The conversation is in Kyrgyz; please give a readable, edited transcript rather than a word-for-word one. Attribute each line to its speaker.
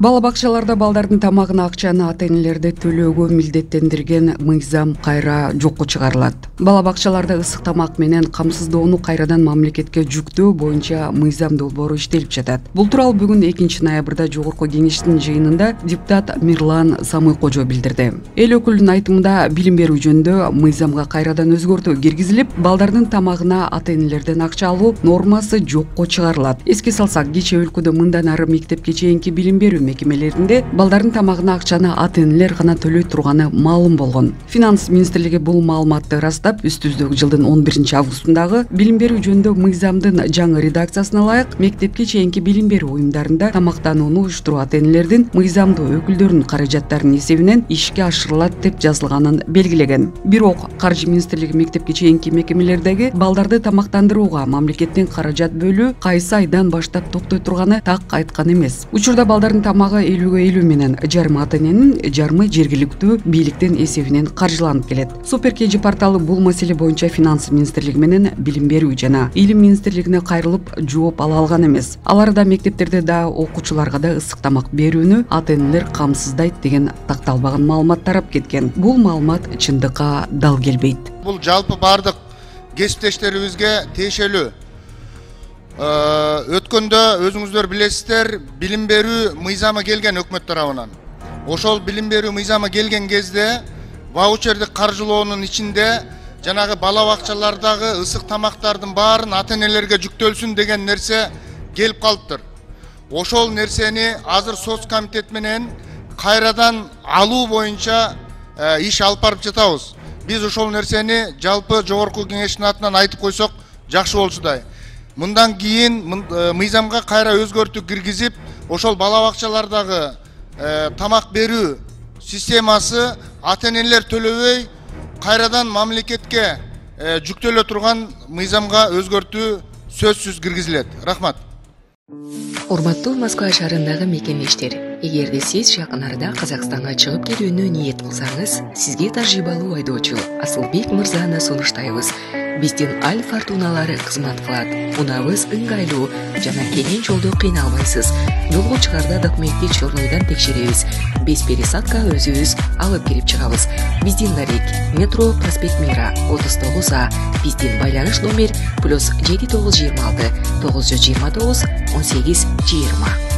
Speaker 1: Бала бакчаларда балдардын тамагына акчаны ата-энелерди төлөөгө милдеттендирген мыйзам кайра жокко чыгарылат. Бала бакчаларда ысык тамак менен камсыздоону кайрадан мамлекетке жүктөө боюнча мыйзам долбоору иштелип жатат. Бул тууралуу бүгүн 2-ноябрда Жогорку Кеңештин жыйынында депутат Мирлан Самый-Кожо билдирди. Эл өкүлүнүн айтымында билим берүү жөнүндө мыйзамга кайрадан өзгөртүү киргизилип, балдардын тамагына ата-энелерден акча алуу нормасы жокко чыгарылат. Эске салсак, кечээ өлкөдө мындан ары мектепке чейинки билим берүү мекемелеринде балдардын тамагына акчаны ата-энелер гана төлөй турганы маалым болгон. Финанс министрлиги бул маалыматты ырастап, үстүбүздөгү жылдын 11-августундагы билим берүү жөнүндө мыйзамдын жаңы редакциясына ылайык мектепке чейинки билим берүү уюмдарында тамактанууну уюштуруу ата-энелердин мыйзамдуу өкүлдөрүнүн каражаттарынын эсебинен ишке ашырылат деп жазылганын белгилеген. Бирок Каржы министрлиги мектепке чейинки мекемелердеги балдарды тамактандырууга мамлекеттен каражат бөлүү кайсы айдан баштап токтой турганы так айткан эмес. Учурда балдардын тамагы 50-50 менен жарымы ата-эненин, жарымы жергиликтүү бийликтин эсебинен каржыланып келет. Супер KG порталы бул маселе боюнча Финанс министрлиги менен Билим берүү жана Илим министрлигине кайрылып жооп ала алган эмес. Алар да мектептерде да окуучуларга да ысык тамак берүүнү ата-энелер камсыздайт деген такталбаган маалымат тарап кеткен. Бул маалымат чындыкка дал келбейт.
Speaker 2: Бул жалпы бардык кесиптештерибизге тиешелүү. Өткөндө өзүңүздөр билесиздер, билим берүү мыйзамы келген өкмөт тарабынан. Ошол билим берүү мыйзамы келген кезде ваучерди каржылоонун ичинде жанагы бала бакчалардагы ысык тамактардын баарын ата-энелерге жүктөлсүн деген нерсе келип калыптыр. Ошол нерсени азыр соц комитет менен кайрадан алуу боюнча иш алып барып жатабыз. Биз ошол нерсени жалпы Жогорку Кеңештин атынан айтып койсок жакшы болчудай. Мындан кийин мыйзамга кайра өзгөртүү киргизип, ошол бала бакчалардагы тамак берүү системасы ата-энелер төлөбөй кайрадан мамлекетке жүктөлө турган мыйзамга өзгөртүү сөзсүз киргизилет. Рахмат.
Speaker 3: Урматтуу Москва шаарындагы мекемештер, эгерде сиз жакын арада Казакстанга чыгып кетүүнү ниет кылсаңыз, сизге тажрыйбалуу айдоочу Асылбек мырзаны сунуштайбыз. Биздин Аль Фортуналары кызмат кылат. Унабыз ыңгайлуу жана кенен жолдо кыйналбайсыз. Жолго чыгарда документтик чорнойдон текшеребиз. Без пересадка өзүбүз алып кирип чыгабыз. Биздин дарек метро проспект Мира 39А. Биздин байланыш номер +7926 929 18 20.